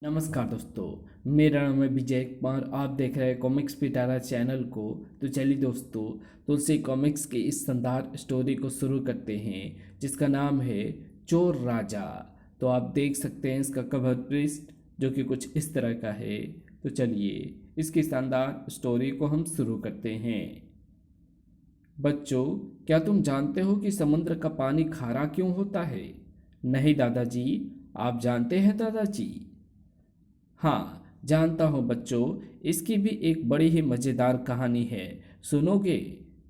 नमस्कार दोस्तों, मेरा नाम है विजय कुमार। आप देख रहे हैं कॉमिक्स पिटारा चैनल को। तो चलिए दोस्तों, तुलसी कॉमिक्स की इस शानदार स्टोरी को शुरू करते हैं जिसका नाम है चोर राजा। तो आप देख सकते हैं इसका कवर पृष्ठ जो कि कुछ इस तरह का है। तो चलिए इसकी शानदार स्टोरी को हम शुरू करते हैं। बच्चों, क्या तुम जानते हो कि समुद्र का पानी खारा क्यों होता है? नहीं दादाजी। आप जानते हैं दादाजी? हाँ, जानता हूँ बच्चों। इसकी भी एक बड़ी ही मज़ेदार कहानी है। सुनोगे?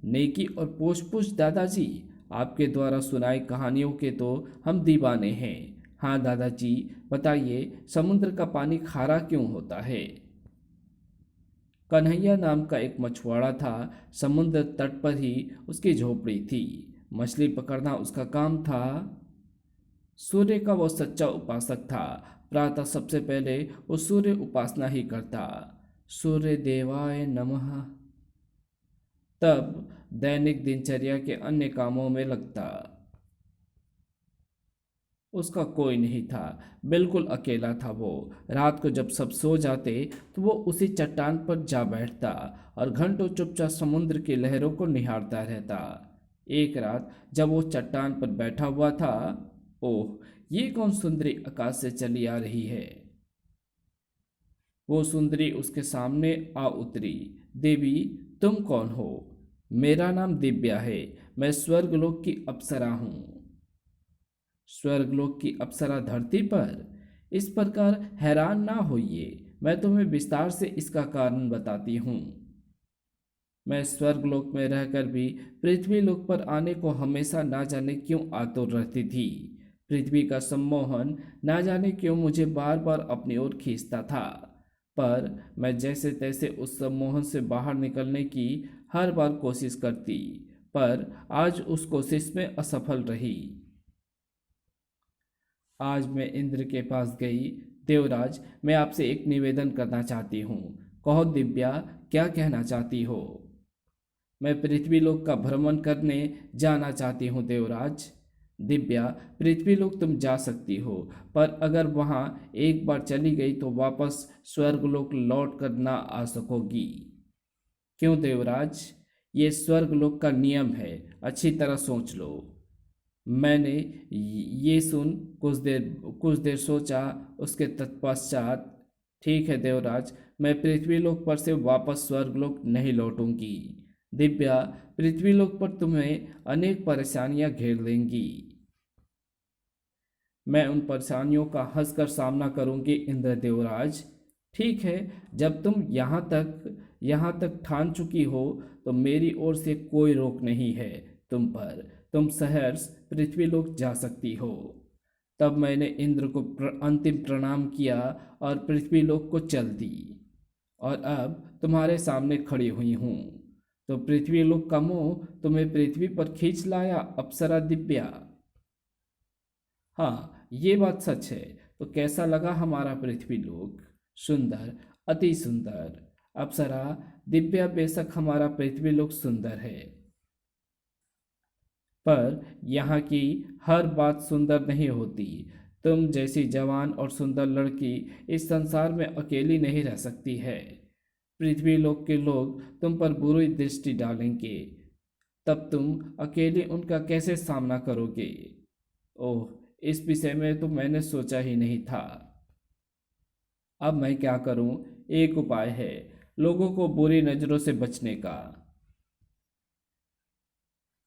नेकी और पूछ पूछ दादाजी, आपके द्वारा सुनाई कहानियों के तो हम दीवाने हैं। हाँ दादाजी, बताइए समुद्र का पानी खारा क्यों होता है? कन्हैया नाम का एक मछुआरा था। समुद्र तट पर ही उसकी झोपड़ी थी। मछली पकड़ना उसका काम था। सूर्य का वो सच्चा उपासक था। प्रातः सबसे पहले वो सूर्य उपासना ही करता। सूर्य देवाय नमः। तब दैनिक दिनचर्या के अन्य कामों में लगता। उसका कोई नहीं था। बिल्कुल अकेला था वो। रात को जब सब सो जाते तो वो उसी चट्टान पर जा बैठता और घंटों चुपचाप समुद्र की लहरों को निहारता रहता। एक रात जब वो चट्टान पर बैठा हुआ था, ओह, ये कौन सुंदरी आकाश से चली आ रही है? वो सुंदरी उसके सामने आ उतरी। देवी, तुम कौन हो? मेरा नाम दिव्या है। मैं स्वर्गलोक की अप्सरा हूँ। स्वर्गलोक की अप्सरा धरती पर? इस प्रकार हैरान ना होइए, मैं तुम्हें विस्तार से इसका कारण बताती हूँ। मैं स्वर्गलोक में रहकर भी पृथ्वी लोक पर आने को हमेशा ना जाने क्यों आतुर रहती थी। पृथ्वी का सम्मोहन ना जाने क्यों मुझे बार बार अपनी ओर खींचता था। पर मैं जैसे तैसे उस सम्मोहन से बाहर निकलने की हर बार कोशिश करती, पर आज उस कोशिश में असफल रही। आज मैं इंद्र के पास गई। देवराज, मैं आपसे एक निवेदन करना चाहती हूँ। कहो दिव्या, क्या कहना चाहती हो? मैं पृथ्वीलोक का भ्रमण करने जाना चाहती हूँ देवराज। दिव्या, पृथ्वीलोक तुम जा सकती हो, पर अगर वहाँ एक बार चली गई तो वापस स्वर्गलोक लौट कर ना आ सकोगी। क्यों देवराज? ये स्वर्गलोक का नियम है, अच्छी तरह सोच लो। मैंने ये सुन कुछ देर सोचा। उसके तत्पश्चात, ठीक है देवराज, मैं पृथ्वीलोक पर से वापस स्वर्गलोक नहीं लौटूंगी। दिव्या, पृथ्वीलोक पर तुम्हें अनेक परेशानियां घेर लेंगी। मैं उन परेशानियों का हंसकर सामना करूंगी इंद्र देवराज। ठीक है, जब तुम यहाँ तक ठान चुकी हो तो मेरी ओर से कोई रोक नहीं है तुम पर। तुम सहर्ष पृथ्वीलोक जा सकती हो। तब मैंने इंद्र को अंतिम प्रणाम किया और पृथ्वीलोक को चल दी। और अब तुम्हारे सामने खड़ी हुई हूँ। तो पृथ्वीलोक का मोह तुम्हें पृथ्वी पर खींच लाया अप्सरा दिव्या। हाँ, ये बात सच है। तो कैसा लगा हमारा पृथ्वीलोक? सुंदर, अति सुंदर। अप्सरा दिव्या, बेशक हमारा पृथ्वीलोक सुंदर है, पर यहाँ की हर बात सुंदर नहीं होती। तुम जैसी जवान और सुंदर लड़की इस संसार में अकेली नहीं रह सकती है। पृथ्वीलोक के लोग तुम पर बुरी दृष्टि डालेंगे। तब तुम अकेले उनका कैसे सामना करोगे? ओह, इस विषय में तो मैंने सोचा ही नहीं था। अब मैं क्या करूं? एक उपाय है, लोगों को बुरी नज़रों से बचने का।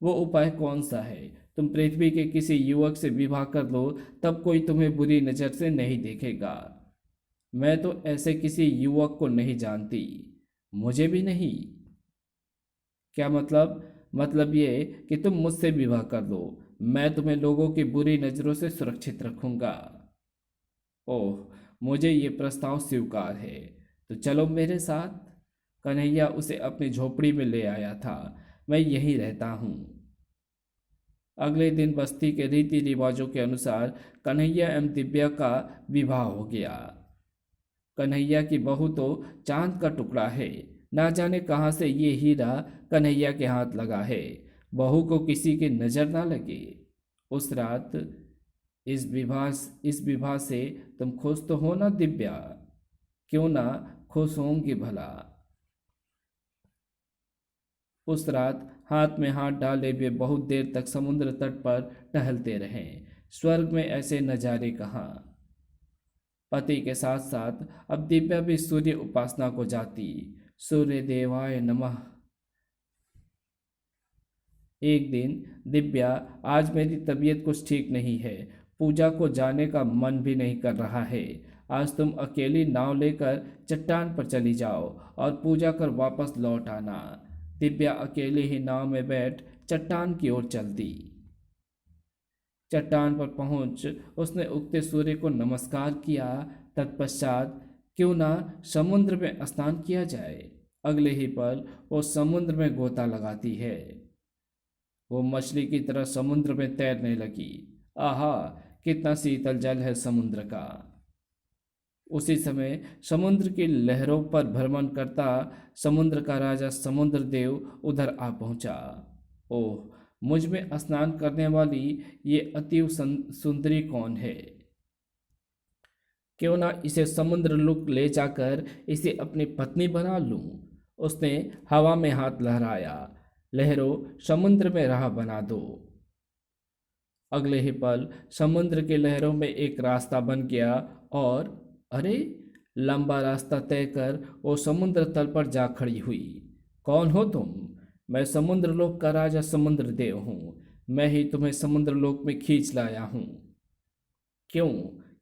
वो उपाय कौन सा है? तुम पृथ्वी के किसी युवक से विवाह कर लो, तब कोई तुम्हें बुरी नज़र से नहीं देखेगा। मैं तो ऐसे किसी युवक को नहीं जानती। मुझे भी नहीं। क्या मतलब? मतलब ये कि तुम मुझसे विवाह कर लो। मैं तुम्हें लोगों की बुरी नज़रों से सुरक्षित रखूंगा। ओह, मुझे ये प्रस्ताव स्वीकार है। तो चलो मेरे साथ। कन्हैया उसे अपनी झोपड़ी में ले आया था। मैं यहीं रहता हूँ। अगले दिन बस्ती के रीति रिवाजों के अनुसार कन्हैया एवं दिव्या का विवाह हो गया। कन्हैया की बहू तो चांद का टुकड़ा है। ना जाने कहाँ से ये हीरा कन्हैया के हाथ लगा है। बहू को किसी की नज़र ना लगे। उस रात इस विवाह से तुम खुश तो हो ना दिव्या? क्यों ना खुश होंगी भला? उस रात हाथ में हाथ डाले वे बहुत देर तक समुद्र तट पर टहलते रहे। स्वर्ग में ऐसे नज़ारे कहाँ। पति के साथ साथ अब दिव्या भी सूर्य उपासना को जाती। सूर्य देवाय नमः। एक दिन, दिव्या, आज मेरी तबीयत कुछ ठीक नहीं है। पूजा को जाने का मन भी नहीं कर रहा है। आज तुम अकेली नाव लेकर चट्टान पर चली जाओ और पूजा कर वापस लौट आना। दिव्या अकेले ही नाव में बैठ चट्टान की ओर चल दी। चट्टान पर पहुंच उसने उगते सूर्य को नमस्कार किया। तत्पश्चात क्यों ना समुद्र में स्नान किया जाए। अगले ही पल वो समुद्र में गोता लगाती है। वो मछली की तरह समुद्र में तैरने लगी। आहा, कितना शीतल जल है समुद्र का। उसी समय समुद्र की लहरों पर भ्रमण करता समुद्र का राजा समुद्र देव उधर आ पहुंचा। ओह, मुझ में स्नान करने वाली ये अति सुंदरी कौन है? क्यों ना इसे समुद्र लोक ले जाकर इसे अपनी पत्नी बना लूं। उसने हवा में हाथ लहराया। लहरों, समुद्र में राह बना दो। अगले ही पल समुद्र की लहरों में एक रास्ता बन गया और अरे, लंबा रास्ता तय कर वो समुद्र तल पर जा खड़ी हुई। कौन हो तुम? मैं समुद्र लोक का राजा समुद्र देव हूँ। मैं ही तुम्हें समुद्र लोक में खींच लाया हूँ। क्यों?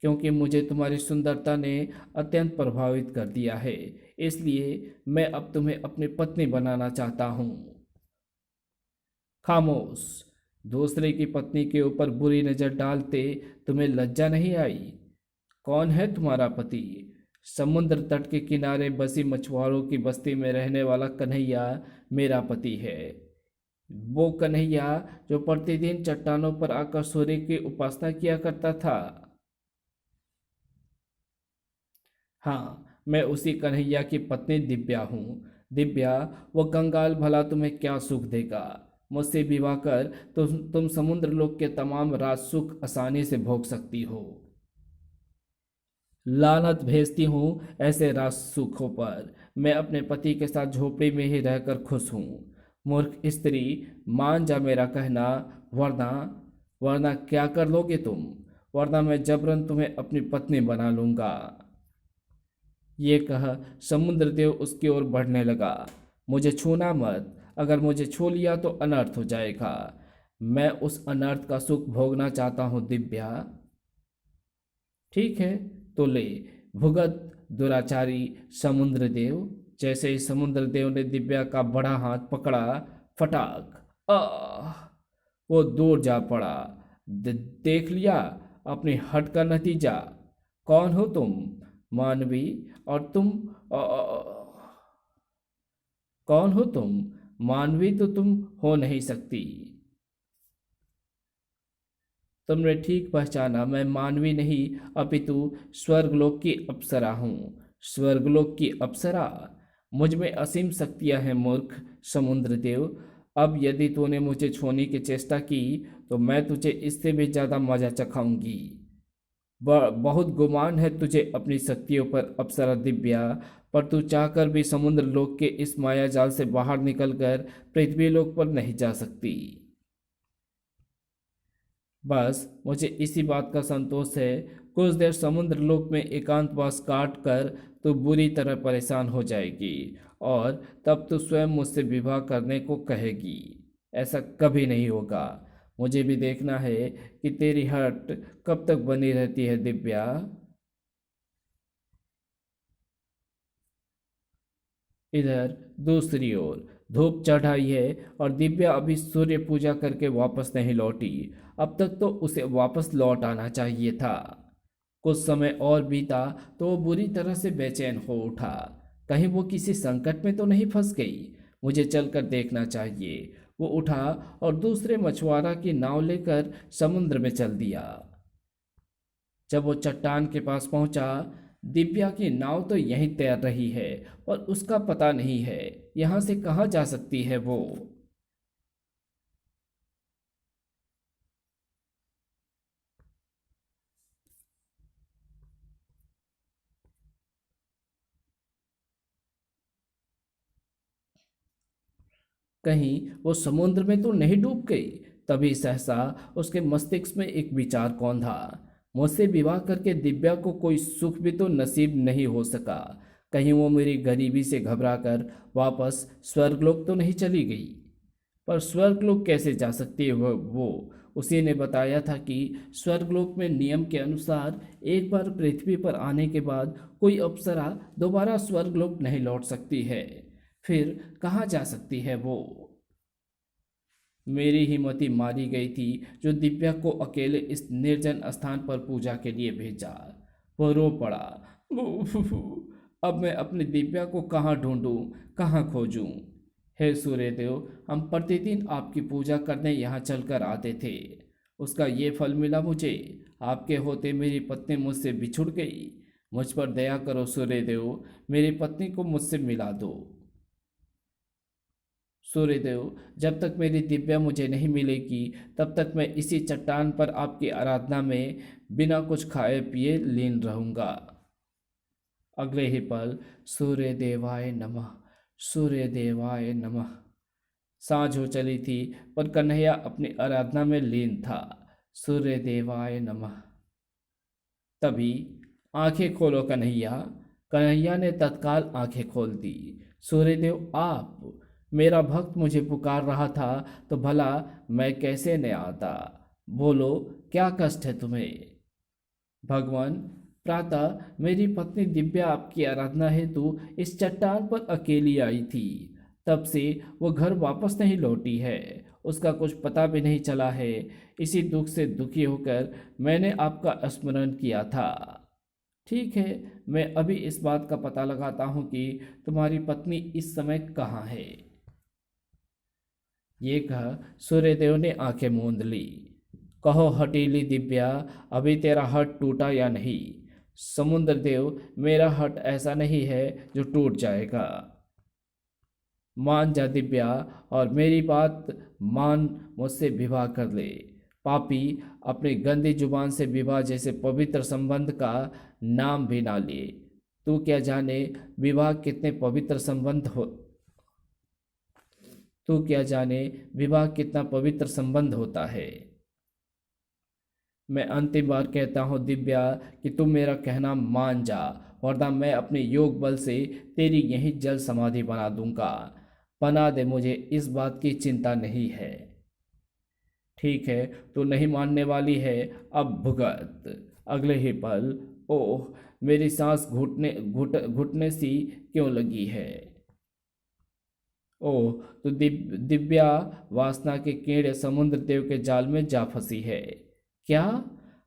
क्योंकि मुझे तुम्हारी सुंदरता ने अत्यंत प्रभावित कर दिया है। इसलिए मैं अब तुम्हें अपनी पत्नी बनाना चाहता हूँ। खामोश। दूसरे की पत्नी के ऊपर बुरी नजर डालते तुम्हें लज्जा नहीं आई? कौन है तुम्हारा पति? समुद्र तट के किनारे बसी मछुआरों की बस्ती में रहने वाला कन्हैया मेरा पति है। वो कन्हैया जो प्रतिदिन चट्टानों पर आकर सूर्य की उपासना किया करता था। हाँ, मैं उसी कन्हैया की पत्नी दिव्या हूँ। दिव्या, वो कंगाल भला तुम्हें क्या सुख देगा? मुझसे विवाह कर तो तुम समुद्र लोक के तमाम राज सुख आसानी से भोग सकती हो। लानत भेजती हूँ ऐसे राज सुखों पर। मैं अपने पति के साथ झोपड़ी में ही रहकर खुश हूँ। मूर्ख स्त्री, मान जा मेरा कहना, वरना वरना क्या कर लोगे तुम? वरना मैं जबरन तुम्हें अपनी पत्नी बना लूंगा। ये कह समुद्र देव उसकी ओर बढ़ने लगा। मुझे छूना मत। अगर मुझे छू लिया तो अनर्थ हो जाएगा। मैं उस अनर्थ का सुख भोगना चाहता हूँ दिव्या। ठीक है, तो ले भुगत दुराचारी समुद्र देव। जैसे ही समुद्र देव ने दिव्या का बड़ा हाथ पकड़ा, फटाक, वो दूर जा पड़ा। देख लिया अपनी हट का नतीजा। कौन हो तुम? मानवी। और तुम कौन हो तुम? मानवी तो तुम हो नहीं सकती। तुमने ठीक पहचाना, मैं मानवी नहीं अपितु स्वर्गलोक की अप्सरा हूँ। स्वर्गलोक की अप्सरा? मुझ में असीम शक्तियाँ हैं मूर्ख समुद्र देव। अब यदि तूने मुझे छूने की चेष्टा की तो मैं तुझे इससे भी ज़्यादा मजा चखाऊंगी। बहुत गुमान है तुझे अपनी शक्तियों पर अप्सरा दिव्या, पर तू चाहकर भी समुद्र लोक के इस माया जाल से बाहर निकलकर पृथ्वी लोक पर नहीं जा सकती। बस मुझे इसी बात का संतोष है। कुछ देर समुद्र लोक में एकांतवास काट कर तू बुरी तरह परेशान हो जाएगी और तब तू स्वयं मुझसे विवाह करने को कहेगी। ऐसा कभी नहीं होगा। मुझे भी देखना है कि तेरी हट कब तक बनी रहती है दिव्या। इधर दूसरी ओर धूप चढ़ आई है और दिव्या अभी सूर्य पूजा करके वापस नहीं लौटी। अब तक तो उसे वापस लौट आना चाहिए था। कुछ समय और बीता तो वो बुरी तरह से बेचैन हो उठा। कहीं वो किसी संकट में तो नहीं फंस गई। मुझे चलकर देखना चाहिए। वो उठा और दूसरे मछुआरा की नाव लेकर समुद्र में चल दिया। जब वो चट्टान के पास पहुंचा, दिव्या की नाव तो यहीं तैर रही है और उसका पता नहीं है यहाँ से कहाँ जा सकती है वो। कहीं वो समुद्र में तो नहीं डूब गई। तभी सहसा उसके मस्तिष्क में एक विचार कौंधा। मुझसे विवाह करके दिव्या को कोई सुख भी तो नसीब नहीं हो सका। कहीं वो मेरी गरीबी से घबराकर वापस स्वर्गलोक तो नहीं चली गई। पर स्वर्गलोक कैसे जा सकती है वो। उसी ने बताया था कि स्वर्गलोक में नियम के अनुसार एक बार पृथ्वी पर आने के बाद कोई अप्सरा दोबारा स्वर्गलोक नहीं लौट सकती है। फिर कहाँ जा सकती है वो। मेरी हिम्मती मारी गई थी जो दिव्या को अकेले इस निर्जन स्थान पर पूजा के लिए भेजा। वो रो पड़ा। अब मैं अपनी दिव्या को कहाँ ढूंढूं, कहाँ खोजूं। हे सूर्यदेव, हम प्रतिदिन आपकी पूजा करने यहाँ चलकर आते थे। उसका ये फल मिला मुझे। आपके होते मेरी पत्नी मुझसे बिछुड़ गई। मुझ पर दया करो सूर्यदेव, मेरी पत्नी को मुझसे मिला दो। सूर्यदेव, जब तक मेरी दिव्या मुझे नहीं मिलेगी तब तक मैं इसी चट्टान पर आपकी आराधना में बिना कुछ खाए पिए लीन रहूंगा। अगले ही पल सूर्य देवाय नमः, सूर्य देवाय नमः। सांझ हो चली थी पर कन्हैया अपनी आराधना में लीन था। सूर्य देवाय नमः। तभी आंखें खोलो कन्हैया। कन्हैया ने तत्काल आंखें खोल दी। सूर्यदेव आप, मेरा भक्त मुझे पुकार रहा था तो भला मैं कैसे न आता। बोलो क्या कष्ट है तुम्हें। भगवान, प्रातः मेरी पत्नी दिव्या आपकी आराधना हेतु इस चट्टान पर अकेली आई थी। तब से वो घर वापस नहीं लौटी है। उसका कुछ पता भी नहीं चला है। इसी दुख से दुखी होकर मैंने आपका स्मरण किया था। ठीक है, मैं अभी इस बात का पता लगाता हूँ कि तुम्हारी पत्नी इस समय कहाँ है। ये कह सूर्यदेव ने आंखें मूंद ली। कहो हटीली दिव्या, अभी तेरा हट टूटा या नहीं। समुद्र देव, मेरा हट ऐसा नहीं है जो टूट जाएगा। मान जा दिव्या और मेरी बात मान, मुझसे विवाह कर ले। पापी, अपनी गंदी जुबान से विवाह जैसे पवित्र संबंध का नाम भी ना ले। तू क्या जाने विवाह कितने पवित्र संबंध हो तू क्या जाने विवाह कितना पवित्र संबंध होता है। मैं अंतिम बार कहता हूँ दिव्या कि तुम मेरा कहना मान जा, वरना मैं अपने योग बल से तेरी यही जल समाधि बना दूंगा। बना दे, मुझे इस बात की चिंता नहीं है। ठीक है, तू नहीं मानने वाली है, अब भुगत। अगले ही पल, ओह, मेरी सांस घुटने सी क्यों लगी है। ओह, तो दिव्या वासना के कीड़े समुद्र देव के जाल में जा फंसी है क्या।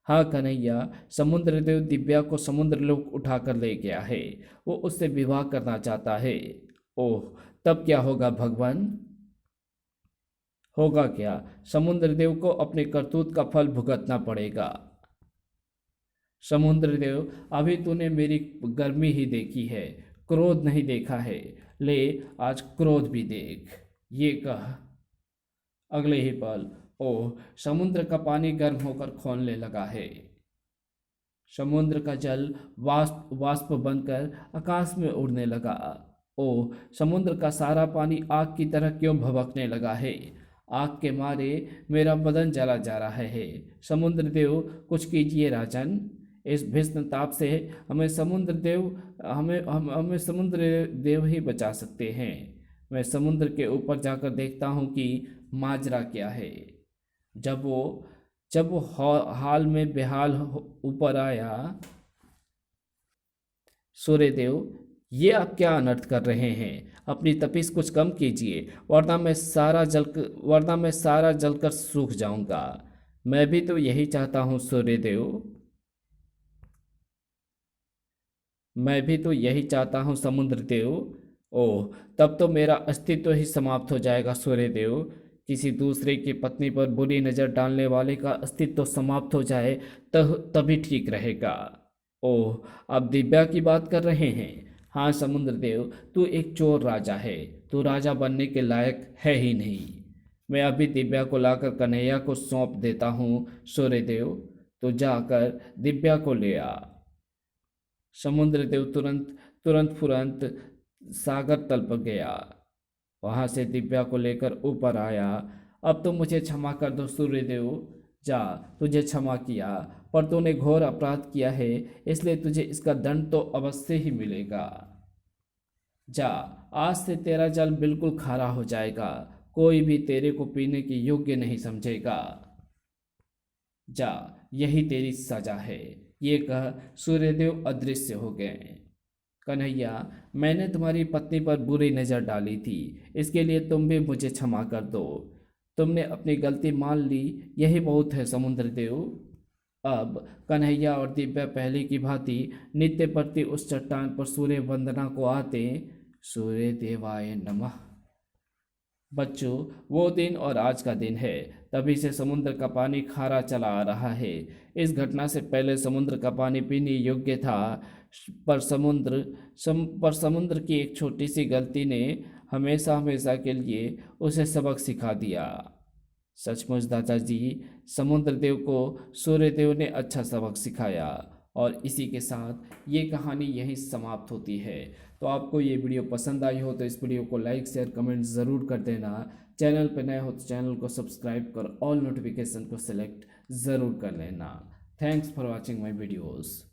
हाँ कन्हैया, समुद्र देव दिव्या को समुद्र लोक उठा कर ले गया है। वो उससे विवाह करना चाहता है। ओह, तब क्या होगा भगवान। होगा क्या, समुद्र देव को अपने करतूत का फल भुगतना पड़ेगा। समुद्र देव, अभी तूने मेरी गर्मी ही देखी है, क्रोध नहीं देखा है। ले, आज क्रोध भी देख। ये कह अगले ही पल, ओह, समुद्र का पानी गर्म होकर खौलने लगा है। समुद्र का जल वाष्प वाष्प बनकर आकाश में उड़ने लगा। ओह, समुद्र का सारा पानी आग की तरह क्यों भभकने लगा है। आग के मारे मेरा बदन जला जा रहा है। समुद्र देव, कुछ कीजिए राजन। इस भीषण ताप से हमें समुद्र देव हमें समुद्र देव ही बचा सकते हैं। मैं समुद्र के ऊपर जाकर देखता हूँ कि माजरा क्या है। जब वो हाल में बेहाल ऊपर आया। सूर्यदेव, ये आप क्या अनर्थ कर रहे हैं। अपनी तपिश कुछ कम कीजिए, वरना मैं सारा जलकर सूख जाऊंगा। मैं भी तो यही चाहता हूँ सूर्यदेव। मैं भी तो यही चाहता हूँ समुद्र देव। ओह, तब तो मेरा अस्तित्व ही समाप्त हो जाएगा सूर्यदेव। किसी दूसरे की पत्नी पर बुरी नज़र डालने वाले का अस्तित्व समाप्त हो जाए तभी ठीक रहेगा। ओह, अब दिव्या की बात कर रहे हैं। हाँ समुद्र देव, तू एक चोर राजा है। तू राजा बनने के लायक है ही नहीं। मैं अभी दिव्या को लाकर कन्हैया को सौंप देता हूँ सूर्यदेव। तो जाकर दिव्या को ले आ। समुद्र देव तुरंत तुरंत फुरंत सागर तल पर गया। वहां से दिव्या को लेकर ऊपर आया। अब तो मुझे क्षमा कर दो सूर्यदेव। जा, तुझे क्षमा किया, पर तूने घोर अपराध किया है, इसलिए तुझे इसका दंड तो अवश्य ही मिलेगा। जा, आज से तेरा जल बिल्कुल खारा हो जाएगा, कोई भी तेरे को पीने के योग्य नहीं समझेगा। जा, यही तेरी सजा है। ये कह सूर्यदेव अदृश्य हो गए। कन्हैया, मैंने तुम्हारी पत्नी पर बुरी नज़र डाली थी, इसके लिए तुम भी मुझे क्षमा कर दो। तुमने अपनी गलती मान ली, यही बहुत है समुद्र देव। अब कन्हैया और दिव्या पहले की भांति नित्य प्रति उस चट्टान पर सूर्य वंदना को आते। सूर्य देवाय नमः। बच्चों, वो दिन और आज का दिन है। तभी से समुद्र का पानी खारा चला आ रहा है। इस घटना से पहले समुद्र का पानी पीने योग्य था, पर समुद्र की एक छोटी सी गलती ने हमेशा हमेशा के लिए उसे सबक सिखा दिया। सचमुच दादाजी, समुद्र देव को सूर्य देव ने अच्छा सबक सिखाया। और इसी के साथ ये कहानी यहीं समाप्त होती है। तो आपको ये वीडियो पसंद आई हो तो इस वीडियो को लाइक शेयर कमेंट ज़रूर कर देना। चैनल पर नए हो तो चैनल को सब्सक्राइब कर ऑल नोटिफिकेशन को सिलेक्ट ज़रूर कर लेना। Thanks for watching my videos.